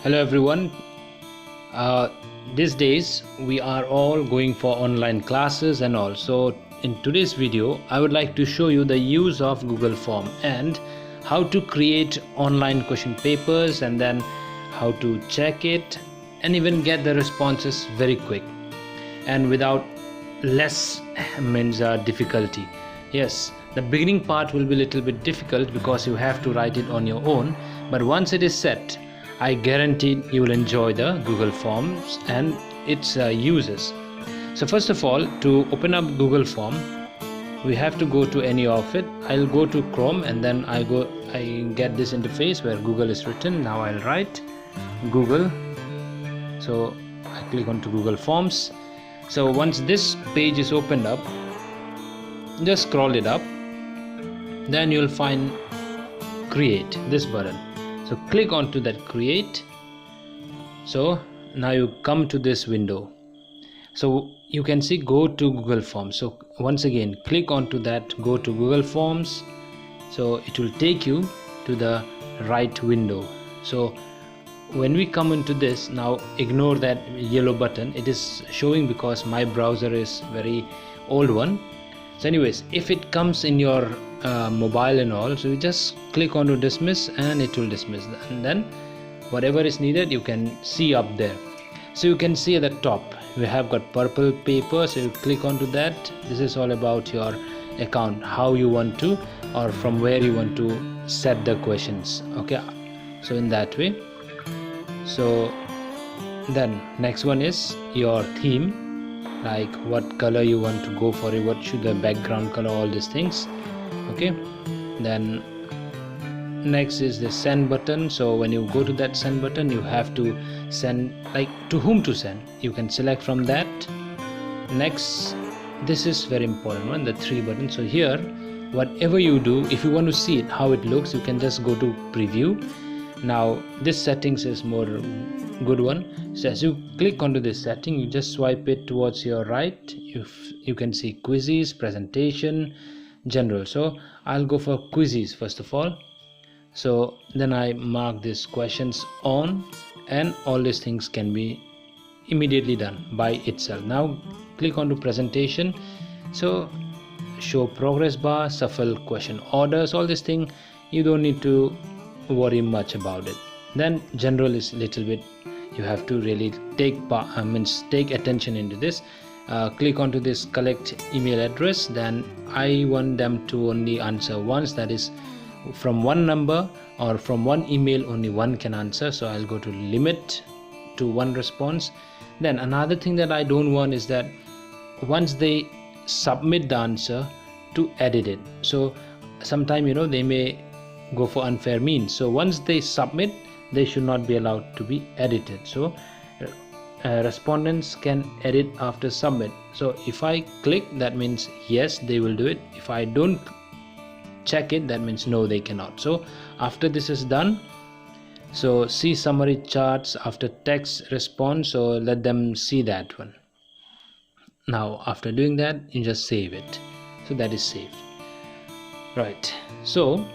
Hello everyone. These days we are all going for online classes and all. So in today's video I would like to show you the use of Google Form and how to create online question papers, and then how to check it and even get the responses very quick and without less difficulty. Yes, the beginning part will be a little bit difficult because you have to write it on your own, but once it is set, I guarantee you will enjoy the Google Forms and its uses. So first of all, to open up Google Form, we have to go to any of it. I'll go to Chrome and then I get this interface where Google is written. Now I'll write Google. So I click onto Google Forms. So once this page is opened up, just scroll it up. Then you'll find Create, this button. So click onto that Create. So now you come to this window. So you can see go to Google Forms. So once again click onto that, go to Google Forms. So it will take you to the right window. So when we come into this, now ignore that yellow button. It is showing because my browser is very old one. So anyways, if it comes in your mobile and all, so you just click on to dismiss and it will dismiss, and then whatever is needed you can see up there. So you can see at the top we have got purple paper, so you click onto that. This is all about your account, how you want to, or from where you want to set the questions. Okay, so in that way. So then next one is your theme, like what color you want to go for it, what should the background color, all these things. Okay, then next is the send button. So when you go to that send button, you have to send, like to whom to send, you can select from that. Next, this is very important one, the 3 button. So here whatever you do, if you want to see it how it looks, you can just go to preview. Now this settings is more good one. So as you click onto this setting, you just swipe it towards your right. You can see quizzes, presentation, general. So I'll go for quizzes first of all. So then I mark these questions on, and all these things can be immediately done by itself. Now click onto presentation. So show progress bar, shuffle question orders, all this thing you don't need to worry much about it. Then general is little bit, you have to really take attention into this. Click onto this collect email address. Then I want them to only answer once, that is from one number or from one email only one can answer. So I'll go to limit to 1 response. Then another thing that I don't want is that once they submit the answer, to edit it. So sometime they may go for unfair means. So once they submit, they should not be allowed to be edited. So respondents can edit after submit. So if I click, that means yes, they will do it. If I don't check it, that means no, they cannot. So after this is done, so see summary charts after text response, so let them see that one. Now after doing that, you just save it. So that is saved, right? So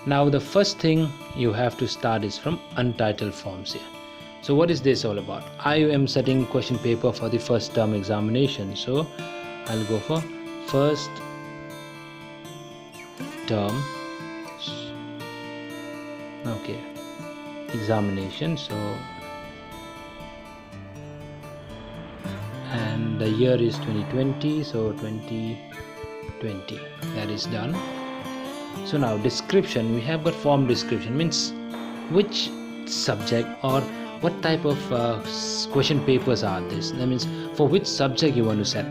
now the first thing you have to start is from untitled forms here. So what is this all about? I am setting question paper for the first term examination. So I'll go for first term examination. So and the year is 2020, so 2020, that is done. So now description, we have got form description, means which subject or what type of question papers are this. That means for which subject you want to set.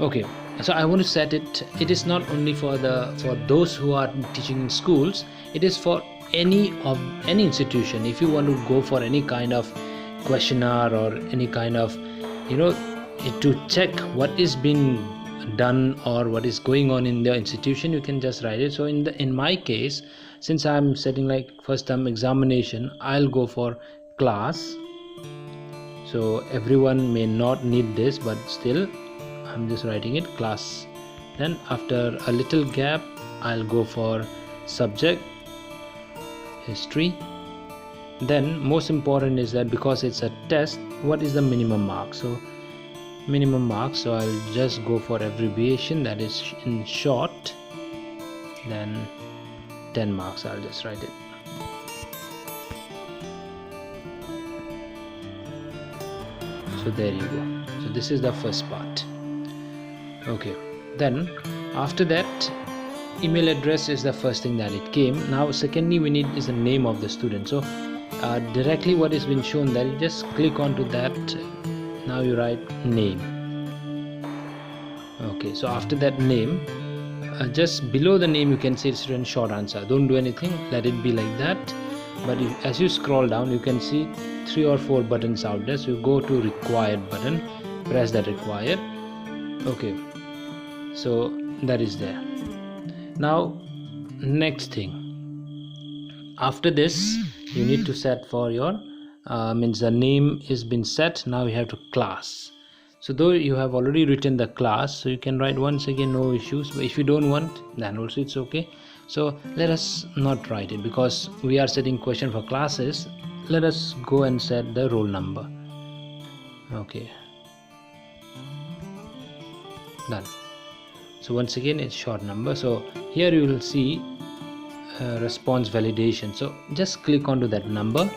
Okay, so I want to set it, it is not only for those who are teaching in schools, it is for any institution. If you want to go for any kind of questionnaire or any kind of to check what is being done or what is going on in the institution, you can just write it. So in my case, since I'm setting like first term examination, I'll go for class. So everyone may not need this, but still I'm just writing it class. Then after a little gap, I'll go for subject history. Then most important is that because it's a test, what is the minimum mark? So minimum mark, so I'll just go for abbreviation, that is in short, then 10 marks. I'll just write it. So there you go. So this is the first part. Okay, then after that, email address is the first thing that it came. Now secondly we need is the name of the student. So directly what is been shown there, you just click onto that. Now you write name. Okay, so after that name, just below the name you can see it's written short answer. Don't do anything, let it be like that. But as you scroll down, you can see 3 or 4 buttons out there. So you go to required button, press that required. Okay, so that is there. Now next thing, after this you need to set for your means the name is been set. Now you have to class. So though you have already written the class, so you can write once again, no issues. But if you don't want, then also it's okay. So let us not write it because we are setting question for classes. Let us go and set the roll number. Okay, done. So once again it's short number. So here you will see response validation. So just click onto that number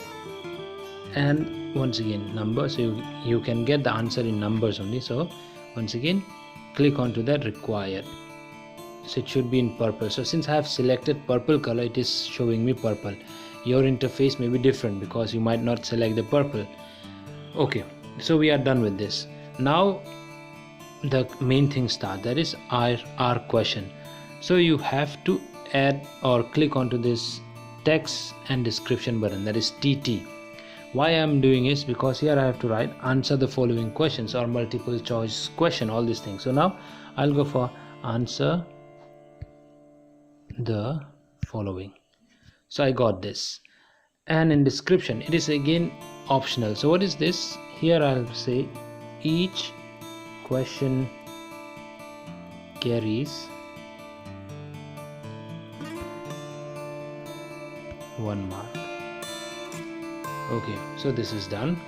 and once again number, so you can get the answer in numbers only. So once again click onto that required. So it should be in purple. So since I have selected purple color, it is showing me purple. Your interface may be different because you might not select the purple. Okay, so we are done with this. Now the main thing start, that is our question. So you have to add or click onto this text and description button, that is TT. Why I am doing is because here I have to write answer the following questions or multiple choice question, all these things. So now I'll go for answer the following. So I got this. And in description it is again optional. So what is this? Here I'll say each question carries 1 mark. Okay, so this is done.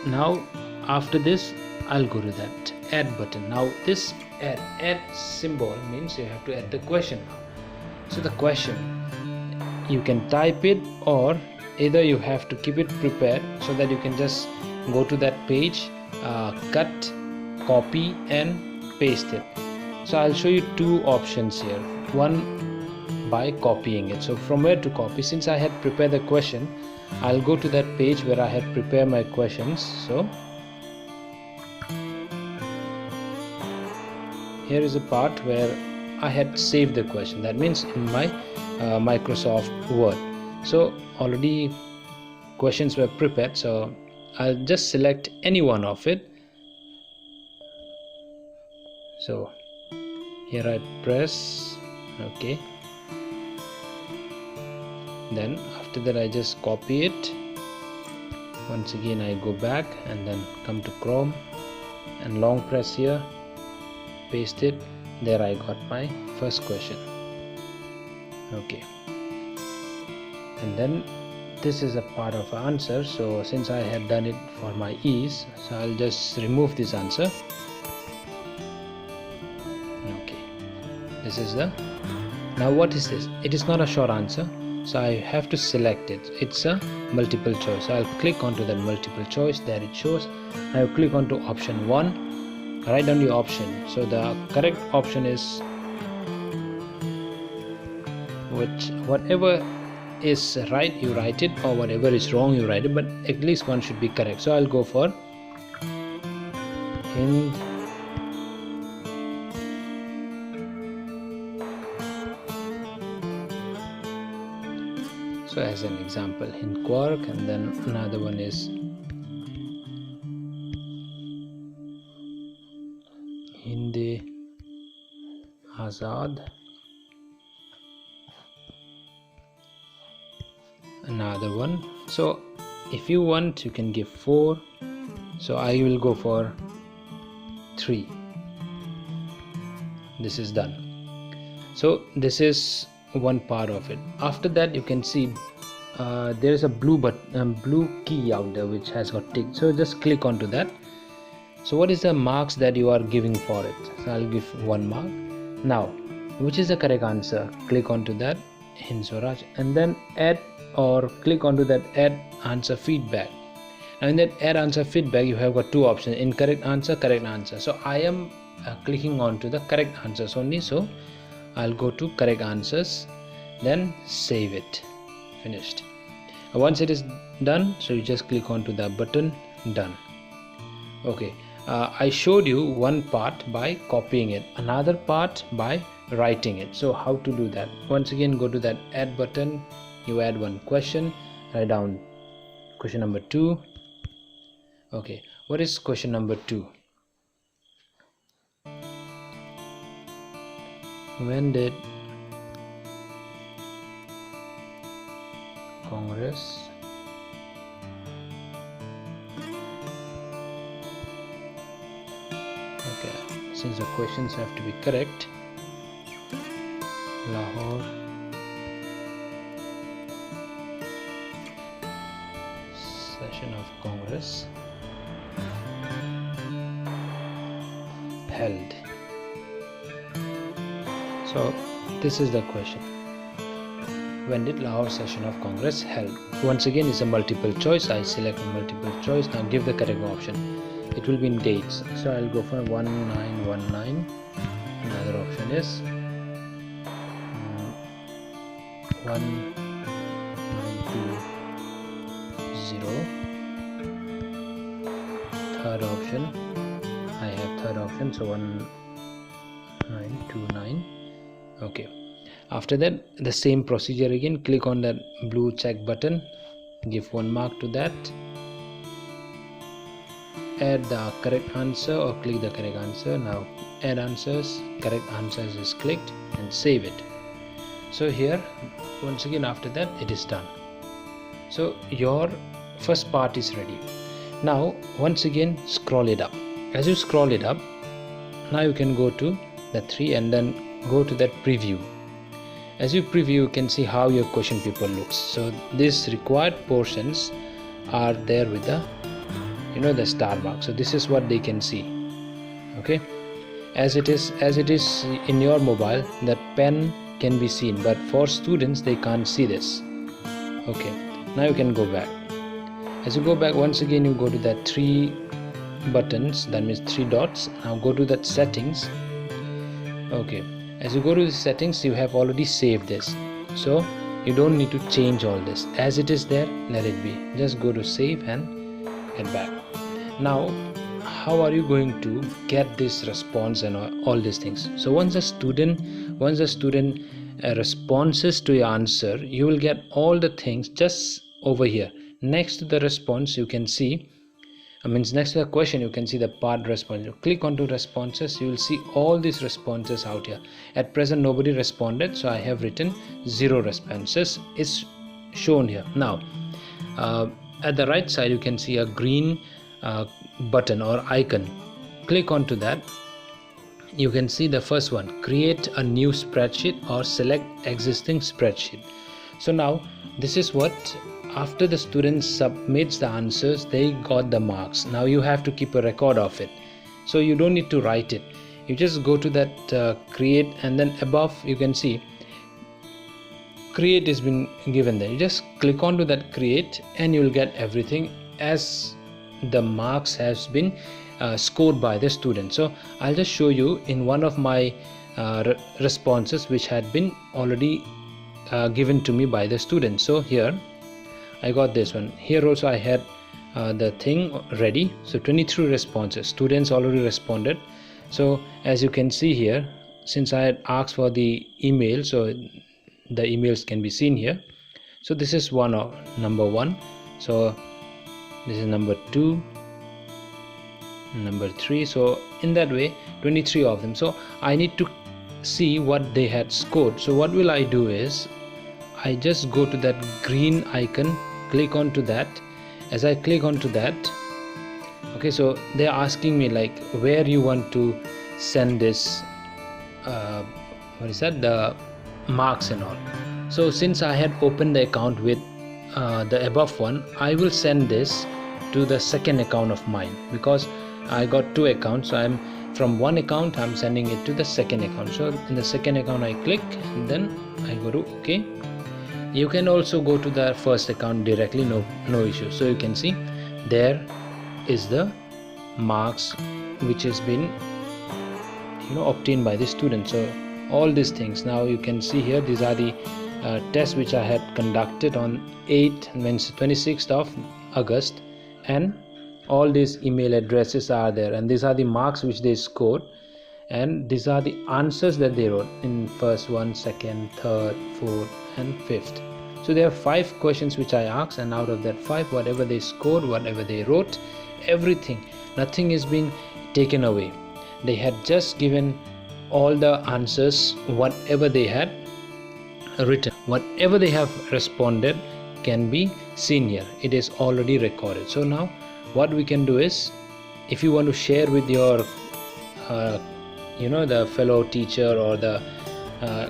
Now after this I'll go to that add button. Now this add symbol means you have to add the question. So the question, you can type it or either you have to keep it prepared so that you can just go to that page, cut, copy and paste it. So I'll show you 2 options here. One, by copying it. So from where to copy? Since I had prepared the question, I'll go to that page where I had prepared my questions. So here is a part where I had saved the question, that means in my Microsoft Word. So already questions were prepared, so I'll just select any one of it. So here I press OK. Then after that I just copy it. Once again I go back and then come to Chrome and long press here, paste it. There I got my first question. Okay, and then this is a part of an answer. So since I had done it for my ease, so I'll just remove this answer. Okay, this is the, now what is this? It is not a short answer, so I have to select it. It's a multiple choice. So I'll click onto that multiple choice. There it shows. I'll click onto option 1, write down the option. So the correct option is whatever is right you write it, or whatever is wrong you write it, but at least one should be correct. So I'll go for Hind so as an example, Hind Quark, and then another one is Hindi Azad, another one. So if you want you can give 4, so I will go for 3. This is done. So this is one part of it. After that you can see there is a blue key out there which has got tick, so just click onto that. So what is the marks that you are giving for it? So I'll give 1 mark. Now which is the correct answer? Click onto that in Swaraj, and then add or click onto that add answer feedback. Now in that add answer feedback you have got 2 options: incorrect answer, correct answer. So I am clicking on to the correct answers only, so I'll go to correct answers, then save it. Finished. Once it is done, so you just click on to the button done. Okay, I showed you one part by copying it, another part by writing it. So how to do that? Once again, go to that add button, you add one question, write down question number 2. Okay, what is question number 2? When did Congress since the questions have to be correct, Lahore session of Congress held. So this is the question: when did Lahore session of Congress held? Once again, it's a multiple choice. I select multiple choice. Now give the correct option. It will be in dates, so I'll go for 1919. Another option is 1920. Third option, I have third option, so 1929. Okay, after that the same procedure again. Click on that blue check button, give 1 mark to that, add the correct answer or click the correct answer. Now add answers, correct answers is clicked, and save it. So here once again after that it is done. So your first part is ready. Now once again scroll it up. As you scroll it up, now you can go to the 3 and then go to that preview. As you preview, you can see how your question paper looks. So these required portions are there with the the star mark. So this is what they can see. Okay, as it is in your mobile, that pen can be seen, but for students they can't see this. Okay, now you can go back. As you go back, once again you go to that 3 buttons, that means 3 dots. Now go to that settings. Okay, as you go to the settings, you have already saved this, so you don't need to change all this. As it is there, let it be. Just go to save and get back. Now how are you going to get this response and all these things? So once the student responses to your answer, you will get all the things just over here next to the response. You can see, next to the question, you can see the part response. You click onto responses, you will see all these responses out here. At present nobody responded, so I have written 0 responses. It's shown here. Now at the right side you can see a green button or icon. Click onto that. You can see the first one, create a new spreadsheet or select existing spreadsheet. So now this is what, after the student submits the answers, they got the marks. Now you have to keep a record of it, so you don't need to write it. You just go to that create, and then above you can see create has been given there. You just click onto that create and you will get everything as the marks has been scored by the student. So I'll just show you in one of my responses which had been already given to me by the student. So here I got this one. Here also I had the thing ready. So 23 responses, students already responded. So as you can see here, since I had asked for the email, so the emails can be seen here. So this is number 1. So this is number 2, number 3. So in that way 23 of them. So I need to see what they had scored. So what will I do is I just go to that green icon, click onto that. As I click onto that, okay, so they're asking me like where you want to send this the marks and all. So since I had opened the account with the above one, I will send this to the second account of mine, because I got two accounts. So I'm from one account, I'm sending it to the second account. So in the second account I click and then I go to OK. You can also go to the first account directly, no issue. So you can see there is the marks which has been obtained by the student. So all these things, now you can see here, these are the tests which I had conducted on 26th of August, and all these email addresses are there, and these are the marks which they scored, and these are the answers that they wrote in first one, second, third, fourth and fifth. So there are 5 questions which I asked, and out of that 5, whatever they scored, whatever they wrote, everything, nothing is being taken away. They had just given all the answers, whatever they had written, whatever they have responded can be seen here. It is already recorded. So now what we can do is, if you want to share with your the fellow teacher or the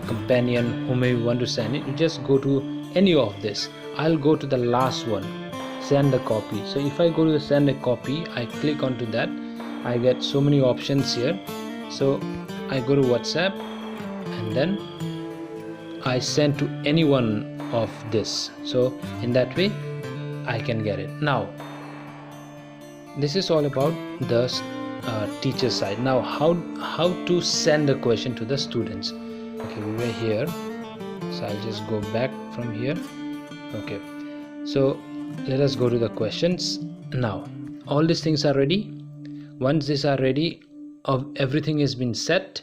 companion whom you want to send it, you just go to any of this. I'll go to the last one, send a copy. So if I go to the send a copy, I click onto that, I get so many options here. So I go to WhatsApp and then I send to any one of this. So in that way I can get it. Now this is all about the teacher side. Now how to send a question to the students. Okay, we were here, so I'll just go back from here. Okay, so let us go to the questions. Now all these things are ready. Once these are ready, everything has been set.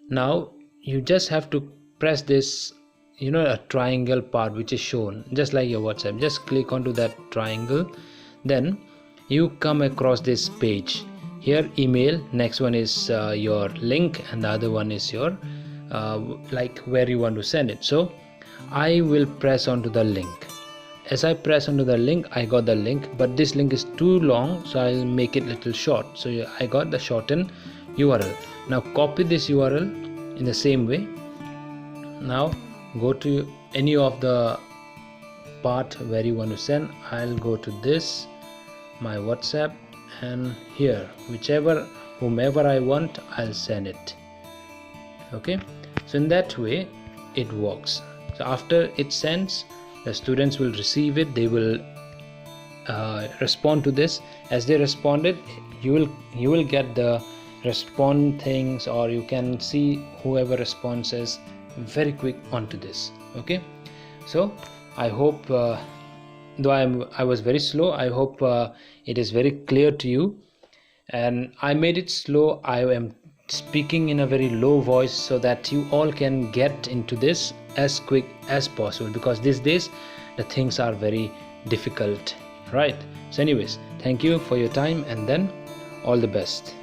Now you just have to press this a triangle part which is shown just like your WhatsApp. Just click onto that triangle, then you come across this page here. Email, next one is your link, and the other one is your like where you want to send it. So I will press onto the link. As I press onto the link, I got the link, but this link is too long, so I'll make it little short. So I got the shortened URL. Now copy this URL in the same way. Now go to any of the part where you want to send. I'll go to this, my WhatsApp, and here whomever I want, I'll send it. Okay, so in that way it works. So after it sends, the students will receive it. They will respond to this. As they responded, you will get the respond things, or you can see whoever responds is very quick onto this. Okay, so I hope though I was very slow, I hope it is very clear to you. And I made it slow. I am speaking in a very low voice so that you all can get into this as quick as possible, because these days the things are very difficult, right? So anyways, thank you for your time, and then all the best.